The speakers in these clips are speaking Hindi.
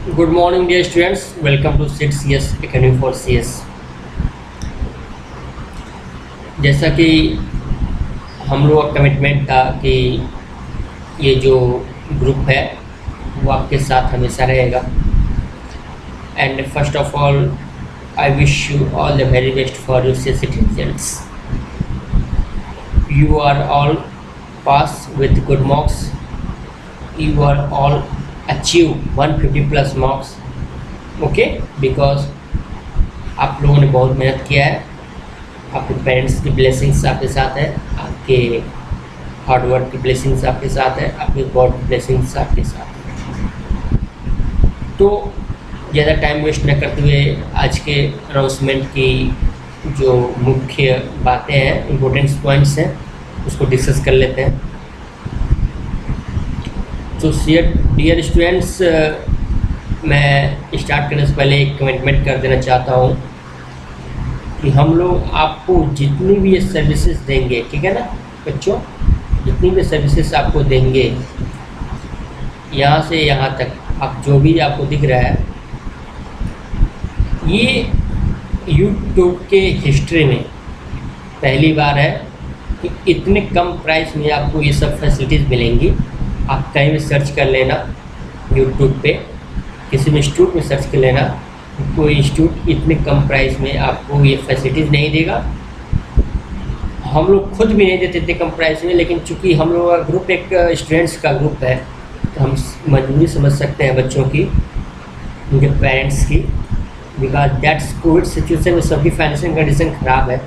Good morning dear students, welcome to sit C S academy for C S. जैसा कि हम लोग का कमिटमेंट था कि ये जो ग्रुप है वो आपके साथ हमेशा रहेगा। And first of all I wish you all the very best for your C sit results. You are all pass with good marks. You are all achieve 150 plus marks, okay, because आप लोगों ने बहुत मेहनत किया है। आपके पेरेंट्स की ब्लेसिंग्स आपके साथ है, आपके हार्डवर्क की ब्लेसिंग्स आपके साथ है, आपके गॉड की ब्लेसिंग्स आपके साथ है। तो ज़्यादा टाइम वेस्ट न करते हुए आज के अनाउंसमेंट की जो मुख्य बातें हैं, इम्पोर्टेंट पॉइंट्स हैं, उसको डिस्कस कर लेते हैं। तो डियर स्टूडेंट्स, मैं स्टार्ट करने से पहले एक कमिटमेंट कर देना चाहता हूँ कि हम लोग आपको जितनी भी ये सर्विसेज देंगे, ठीक है ना बच्चों, जितनी भी सर्विसेज आपको देंगे यहाँ से यहाँ तक, आप जो भी आपको दिख रहा है, ये यूट्यूब के हिस्ट्री में पहली बार है कि इतने कम प्राइस में आपको ये सब फैसिलिटीज़ मिलेंगी। आप कहीं भी सर्च कर लेना यूट्यूब पे, किसी भी इंस्टीट्यूट में सर्च कर लेना, कोई इंस्टीट्यूट इतने कम प्राइस में आपको ये फैसिलिटीज़ नहीं देगा। हम लोग खुद भी नहीं देते इतने कम प्राइस में, लेकिन चूँकि हम लोग का ग्रुप एक स्टूडेंट्स का ग्रुप है, तो हम मजबूरी समझ सकते हैं बच्चों की, उनके पेरेंट्स की, बिकॉज दैट्स कोविड सिचुएशन में सबकी फाइनेंशियल कंडीशन ख़राब है।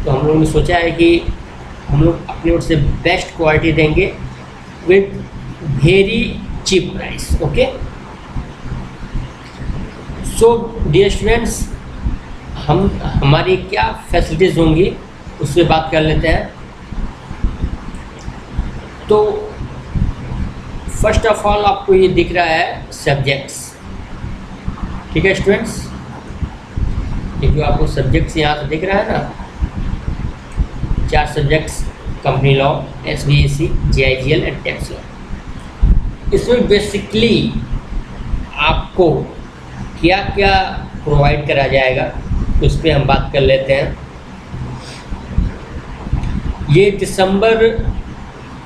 तो हम लोगों ने सोचा है कि हम लोग अपनी ओर से बेस्ट क्वालिटी देंगे with very cheap price, okay? So dear students, हमारी क्या फैसिलिटीज़ होंगी उससे बात कर लेते हैं। तो फर्स्ट ऑफ ऑल आपको ये दिख रहा है सब्जेक्ट्स, ठीक है स्टूडेंट्स, ये जो आपको सब्जेक्ट्स यहाँ से दिख रहा है ना, 4 subjects, company law, SBAC, JIGL and tax law. इसमें बेसिकली आपको क्या क्या प्रोवाइड करा जाएगा उस पर हम बात कर लेते हैं। ये दिसंबर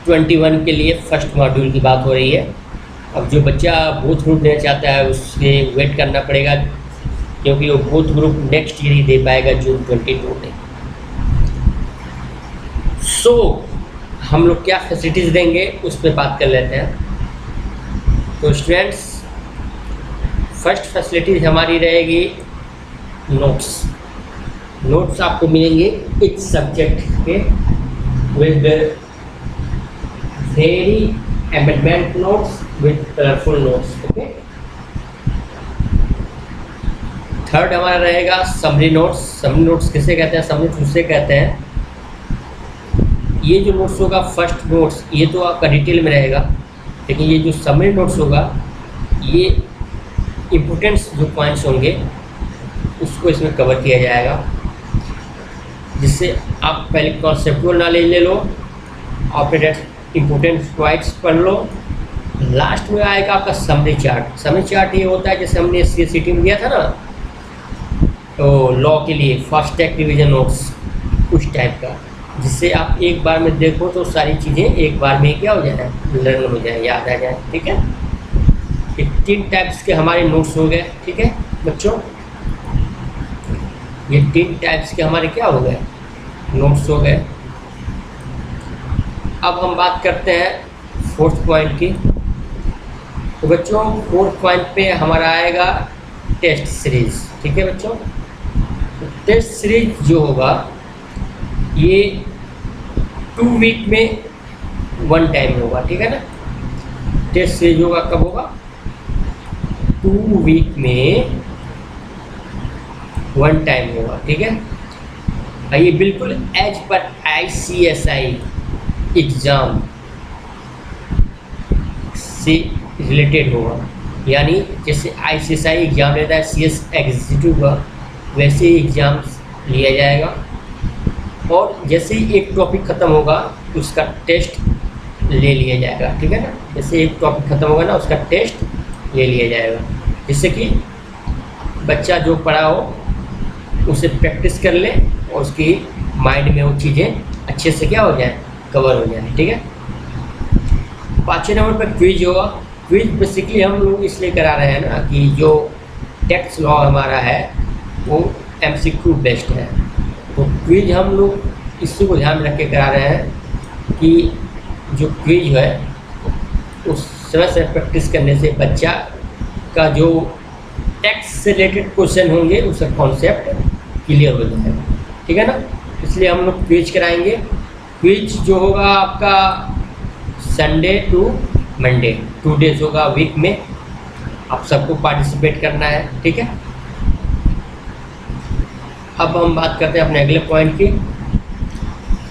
21 के लिए फर्स्ट मॉड्यूल की बात हो रही है। अब जो बच्चा बूथ ग्रुप देना चाहता है उससे वेट करना पड़ेगा, क्योंकि वो बूथ ग्रुप नेक्स्ट ईयर ही दे पाएगा, जून 22 में। सो हम लोग क्या फैसिलिटीज़ देंगे उस पर बात कर लेते हैं। तो स्टूडेंट्स, फर्स्ट फैसिलिटीज हमारी रहेगी नोट्स। नोट्स आपको मिलेंगे इच सब्जेक्ट के with very embedment notes with colourful notes, okay. Third हमारा रहेगा समरी नोट्स। समरी नोट्स किसे कहते हैं? समरी नोट्स उसे कहते हैं, ये जो नोट्स होगा फर्स्ट नोट्स, ये तो आपका डिटेल में रहेगा, लेकिन ये जो समरी नोट्स होगा, ये इम्पोर्टेंट्स जो पॉइंट्स होंगे उसको इसमें कवर किया जाएगा, जिससे आप पहले कॉन्सेप्चुअल नॉलेज ले लो और फिर इम्पोर्टेंट पॉइंट्स पढ़ लो। लास्ट में आएगा आपका समरी चार्ट। समरी चार्ट ये होता है जैसे हमने CSCT में दिया था ना, तो लॉ के लिए फास्ट ट्रैक रिवीजन नोट्स, उस टाइप का, जिससे आप एक बार में देखो तो सारी चीज़ें एक बार में क्या हो जाए, लर्न हो जाए, याद आ जाए, ठीक है। ये 3 टाइप्स के हमारे नोट्स हो गए, ठीक है बच्चों, ये 3 टाइप्स के हमारे क्या हो गए, नोट्स हो गए। अब हम बात करते हैं 4th पॉइंट की। तो बच्चों 4th पॉइंट पे हमारा आएगा टेस्ट सीरीज, ठीक है बच्चों। तो टेस्ट सीरीज जो होगा ये 2 वीक में 1 टाइम होगा, ठीक है ना। टेस्ट सीरीज होगा कब होगा? 2 वीक में 1 टाइम होगा, ठीक है। ये बिल्कुल एज पर ICSI एग्ज़ाम से रिलेटेड होगा, यानी जैसे ICSI एग्ज़ाम लेता है CS एग्जीक्यूटिव का, वैसे ही एग्ज़ाम्स लिया जाएगा। और जैसे ही एक टॉपिक ख़त्म होगा उसका टेस्ट ले लिया जाएगा, ठीक है ना। जैसे एक टॉपिक ख़त्म होगा ना, उसका टेस्ट ले लिया जाएगा। जिससे कि बच्चा जो पढ़ा हो उसे प्रैक्टिस कर ले और उसकी माइंड में वो चीज़ें अच्छे से क्या हो जाए, कवर हो जाए। ठीक है। 5वें नंबर पर क्विज होगा। क्विज बेसिकली हम लोग इसलिए करा रहे हैं ना कि जो टैक्स लॉ हमारा है वो MCQ बेस्ड है, तो क्विज हम लोग इसी को ध्यान रख के करा रहे हैं कि जो क्विज है उस समय से प्रैक्टिस करने से बच्चा का जो टैक्स से रिलेटेड क्वेश्चन होंगे उसका कॉन्सेप्ट क्लियर हो जाएगा। ठीक है ना, इसलिए हम लोग क्विज कराएंगे। क्विज जो होगा आपका संडे टू मंडे 2 डेज होगा वीक में, आप सबको पार्टिसिपेट करना है। ठीक है। अब हम बात करते हैं अपने अगले पॉइंट की।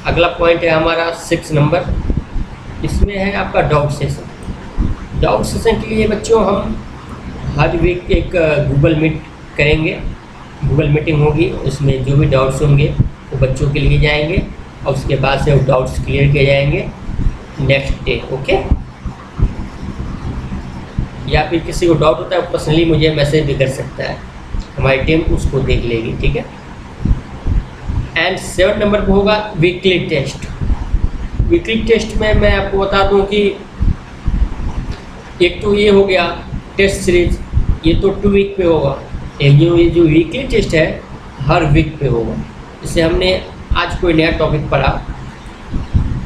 अगला पॉइंट है हमारा 6 नंबर। इसमें है आपका डाउट सेशन। डाउट सेशन के लिए बच्चों हम हर वीक एक गूगल मीट करेंगे, गूगल मीटिंग होगी, उसमें जो भी डाउट्स होंगे वो बच्चों के लिए जाएंगे और उसके बाद से वो डाउट्स क्लियर किए जाएंगे नेक्स्ट डे। ओके। या फिर किसी को डाउट होता है पर्सनली मुझे मैसेज भी कर सकता है, हमारी टीम उसको देख लेगी। ठीक है। एंड 7 नंबर पर होगा वीकली टेस्ट। वीकली टेस्ट में मैं आपको बता दूं कि एक तो ये हो गया टेस्ट सीरीज, ये तो 2 वीक पे होगा। ये जो वीकली टेस्ट है हर वीक पे होगा। जैसे हमने आज कोई नया टॉपिक पढ़ा,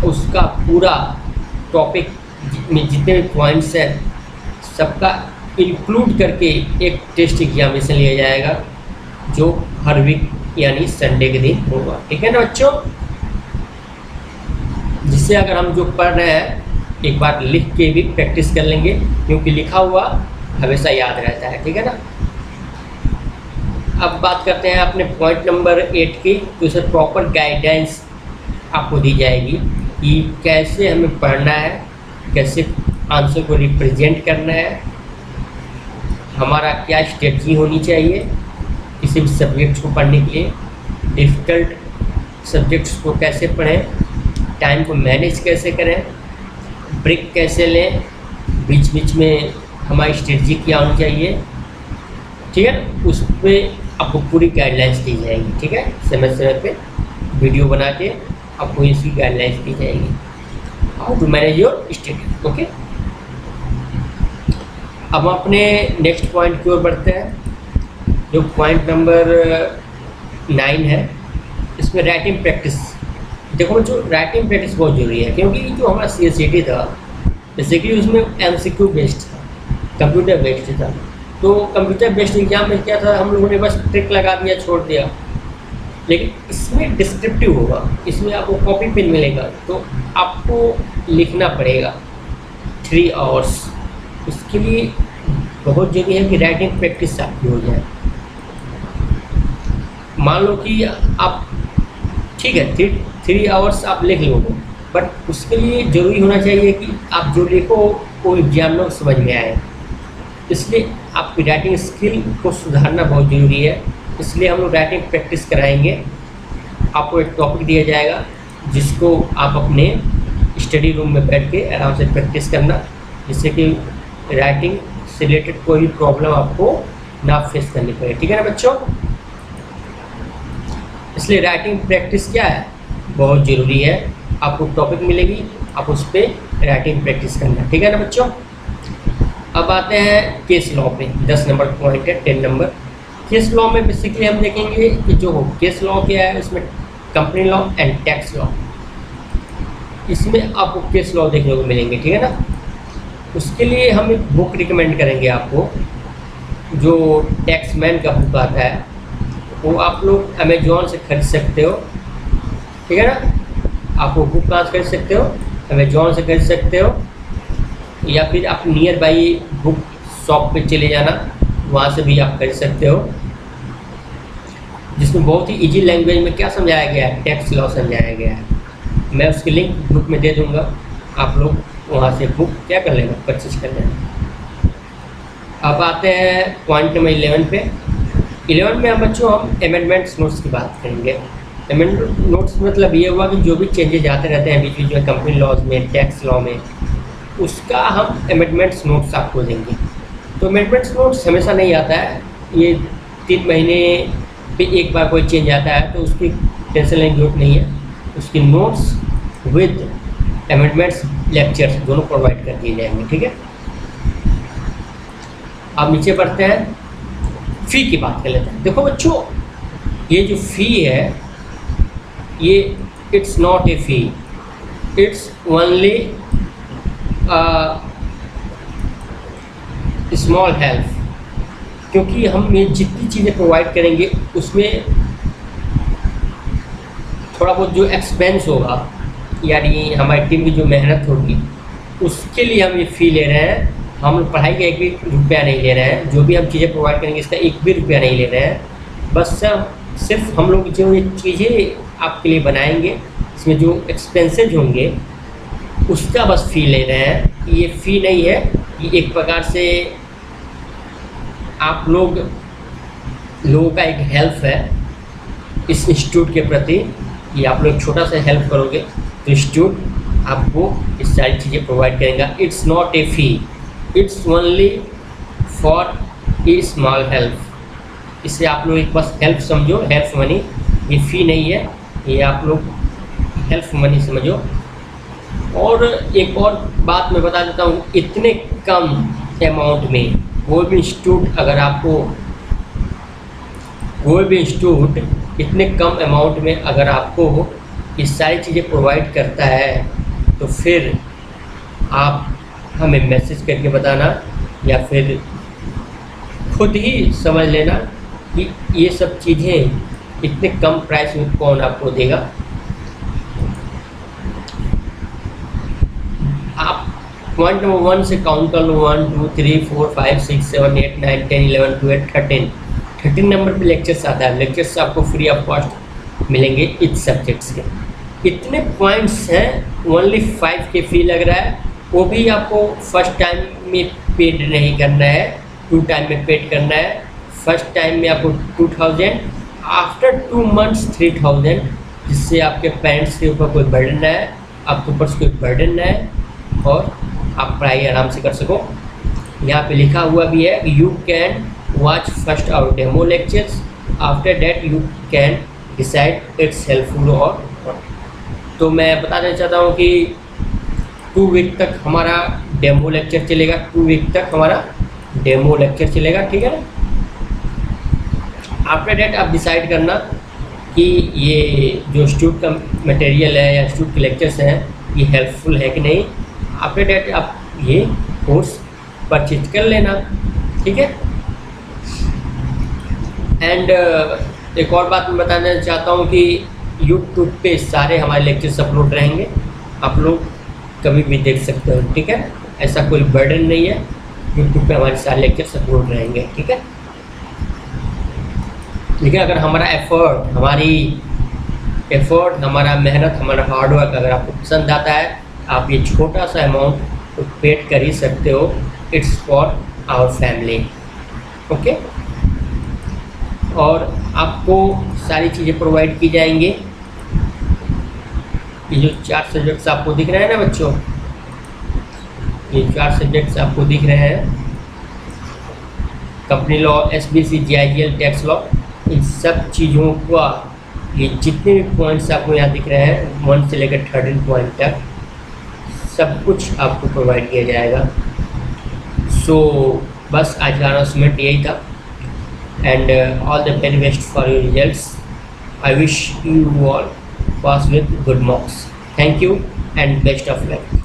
उसका पूरा टॉपिक में जितने भी पॉइंट्स हैं सबका इंक्लूड करके एक टेस्ट एग्जामिनेशन लिया जाएगा जो हर वीक यानी संडे के दिन होगा। ठीक है ना बच्चों, जिससे अगर हम जो पढ़ रहे हैं एक बार लिख के भी प्रैक्टिस कर लेंगे, क्योंकि लिखा हुआ हमेशा याद रहता है। ठीक है ना। अब बात करते हैं अपने पॉइंट नंबर 8 की। तो इसे प्रॉपर गाइडेंस आपको दी जाएगी कि कैसे हमें पढ़ना है, कैसे आंसर को रिप्रेजेंट करना है, हमारा क्या स्ट्रेटजी होनी चाहिए किसी भी सब्जेक्ट्स को पढ़ने के लिए, डिफ़िकल्ट सब्जेक्ट्स को कैसे पढ़ें, टाइम को मैनेज कैसे करें, ब्रेक कैसे लें, बीच बीच में हमारी स्ट्रेटजी क्या होनी चाहिए। ठीक है, उस पर आपको पूरी गाइडलाइंस दी जाएगी। ठीक है, समय समय पे वीडियो बना के आपको इसकी गाइडलाइंस दी जाएगी, how to manage your study. Okay. अब हम अपने नेक्स्ट पॉइंट की ओर बढ़ते हैं, जो पॉइंट नंबर 9 है। इसमें राइटिंग प्रैक्टिस। देखो जो राइटिंग प्रैक्टिस बहुत ज़रूरी है, क्योंकि जो हमारा CSCT था बेसिकली उसमें MCQ बेस्ड था, कंप्यूटर बेस्ड था। तो कंप्यूटर बेस्ड एग्जाम में क्या था, हम लोगों ने बस ट्रिक लगा दिया, छोड़ दिया। लेकिन इसमें डिस्क्रिप्टिव होगा, इसमें आपको कॉपी पेन मिलेगा, तो आपको लिखना पड़ेगा 3 आवर्स। उसके लिए बहुत जरूरी है कि राइटिंग प्रैक्टिस आपकी हो जाए। मान लो कि आप ठीक है 3 आवर्स आप लिख लोगे, बट उसके लिए ज़रूरी होना चाहिए कि आप जो लिखो वो एग्जामिनर को समझ में आए। इसलिए आपकी राइटिंग स्किल को सुधारना बहुत ज़रूरी है। इसलिए हम लोग राइटिंग प्रैक्टिस कराएंगे। आपको एक टॉपिक दिया जाएगा जिसको आप अपने स्टडी रूम में बैठ के आराम से प्रैक्टिस करना, जिससे कि राइटिंग से रिलेटेड कोई भी प्रॉब्लम आपको ना फेस करनी पड़े। ठीक है ना बच्चों। इसलिए राइटिंग प्रैक्टिस क्या है, बहुत ज़रूरी है। आपको टॉपिक मिलेगी, आप उस पर राइटिंग प्रैक्टिस करना। ठीक है ना बच्चों। अब आते हैं केस लॉ पे। 10 नंबर पॉइंट है 10 नंबर। केस लॉ में बेसिकली हम देखेंगे कि जो केस लॉ क्या है, इसमें company law and tax law, इसमें आपको केस लॉ देखने को मिलेंगे। ठीक है ना। उसके लिए हम एक बुक रिकमेंड करेंगे आपको, जो टैक्समैन का बुक आता है, वो आप लोग अमेजोन से खरीद सकते हो। ठीक है ना। आपको बुक कहाँ से खरीद सकते हो, अमेजोन से खरीद सकते हो, या फिर आप नियर बाई बुक शॉप पे चले जाना, वहाँ से भी आप खरीद सकते हो, जिसमें बहुत ही इजी लैंग्वेज में क्या समझाया गया है, टैक्स लॉ समझाया गया है। मैं उसकी लिंक बुक में दे दूँगा, आप लोग वहाँ से बुक क्या कर लेना, परचेज कर लेना। अब आते हैं पॉइंट नंबर 11 पे। 11 में हम बच्चों हम अमेंडमेंट्स नोट्स की बात करेंगे। अमेंडमेंट नोट्स मतलब ये हुआ कि जो भी चेंजेज आते रहते हैं बीच बीच में कंपनी लॉज में, टैक्स लॉ में, उसका हम अमेंडमेंट्स नोट्स आपको देंगे। तो मेंटेनेंस नोट्स हमेशा नहीं आता है, ये 3 महीने पे एक बार कोई चेंज आता है, तो उसकी टेंशन लेने की जरूरत नहीं है। उसकी नोट्स विद अमेंडमेंट्स लेक्चर्स दोनों प्रोवाइड कर दिए जाएंगे, ठीक है। अब नीचे बढ़ते हैं, फ़ी की बात कर लेते हैं। देखो बच्चों, ये जो फ़ी है ये it's not a fee, it's only small help, क्योंकि हम ये जितनी चीज़ें प्रोवाइड करेंगे उसमें थोड़ा बहुत जो एक्सपेंस होगा, यानी हमारी टीम की जो मेहनत होगी, उसके लिए हम ये फ़ी ले रहे हैं। हम लोग पढ़ाई का एक भी रुपया नहीं ले रहे हैं, जो भी हम चीज़ें प्रोवाइड करेंगे इसका एक भी रुपया नहीं ले रहे हैं। बस सिर्फ हम लोग जो ये चीज़ें आपके लिए बनाएंगे, इसमें जो एक्सपेंसेज होंगे उसका बस फ़ी ले रहे हैं। ये फ़ी नहीं है, ये एक प्रकार से आप लोगों का एक हेल्प है इस इंस्टीट्यूट के प्रति। ये आप लोग छोटा सा हेल्प करोगे तो इंस्टीट्यूट आपको इस सारी चीज़ें प्रोवाइड करेगा। It's not a fee, it's only for a small help. इसे आप लोग एक बस हेल्प समझो, हेल्प मनी, ये फ़ी नहीं है, ये आप लोग हेल्प मनी समझो। और एक और बात मैं बता देता हूँ, इतने कम अमाउंट में कोई भी इंस्टीट्यूट इतने कम अमाउंट में अगर आपको ये सारी चीज़ें प्रोवाइड करता है, तो फिर आप हमें मैसेज करके बताना या फिर खुद ही समझ लेना कि ये सब चीज़ें इतने कम प्राइस में कौन आपको देगा। आप पॉइंट नंबर 1 से काउंट कर लो, 1 2 3 4 5 6 7 8 9 10 11 12 13 नंबर पे लेक्चर्स आता है। लेक्चर्स आपको फ्री ऑफ कॉस्ट मिलेंगे इस सब्जेक्ट्स के। इतने पॉइंट्स हैं, ओनली 5 के फ़ी लग रहा है, वो भी आपको फर्स्ट टाइम में पेड नहीं करना है, 2 टाइम में पेड करना है। फर्स्ट टाइम में आपको 2000, आफ्टर 2 मंथ्स 3000, जिससे आपके पेरेंट्स के ऊपर कोई बर्डन ना है, आपके ऊपर कोई बर्डन ना है और आप पढ़ाई आराम से कर सको। यहाँ पे लिखा हुआ भी है, you can watch first hour demo lectures, after that you can decide it's helpful और नॉट। तो मैं बता देना चाहता हूँ कि 2 वीक तक हमारा डेमो लेक्चर चलेगा, 2 वीक तक हमारा डेमो लेक्चर चलेगा, ठीक है ना। आफ्टर डेट आप डिसाइड करना कि ये जो इंस्टीट्यूट का मटेरियल है या इंस्टीट्यूट के लेक्चर्स हैं ये हेल्पफुल है कि नहीं। आफ्टर डेट आप ये कोर्स परचेज कर लेना, ठीक है। एंड एक और बात मैं बताना चाहता हूँ कि यूट्यूब पे सारे हमारे लेक्चर्स अपलोड रहेंगे, आप लोग कभी भी देख सकते हो, ठीक है। ऐसा कोई बर्डन नहीं है, यूट्यूब पे हमारे सारे लेक्चर्स अपलोड रहेंगे, ठीक है। लेकिन अगर हमारा एफर्ट, हमारा मेहनत, हमारा हार्डवर्क अगर आपको पसंद आता है, आप ये छोटा सा अमाउंट तो पेड कर ही सकते हो। It's for our family, okay. और आपको सारी चीज़ें प्रोवाइड की जाएंगी। ये जो 4 सब्जेक्ट्स आपको दिख रहे हैं ना बच्चों, ये 4 सब्जेक्ट्स आपको दिख रहे हैं, company law, SBC, GIGL, tax law, इन सब चीज़ों का ये जितने भी पॉइंट्स आपको यहाँ दिख रहे हैं 1 से लेकर 13 पॉइंट तक सब कुछ आपको प्रोवाइड किया जाएगा। सो बस आज का अनाउंसमेंट यही था। And all the very best for your results. I wish you all pass with good marks. Thank you and best of luck.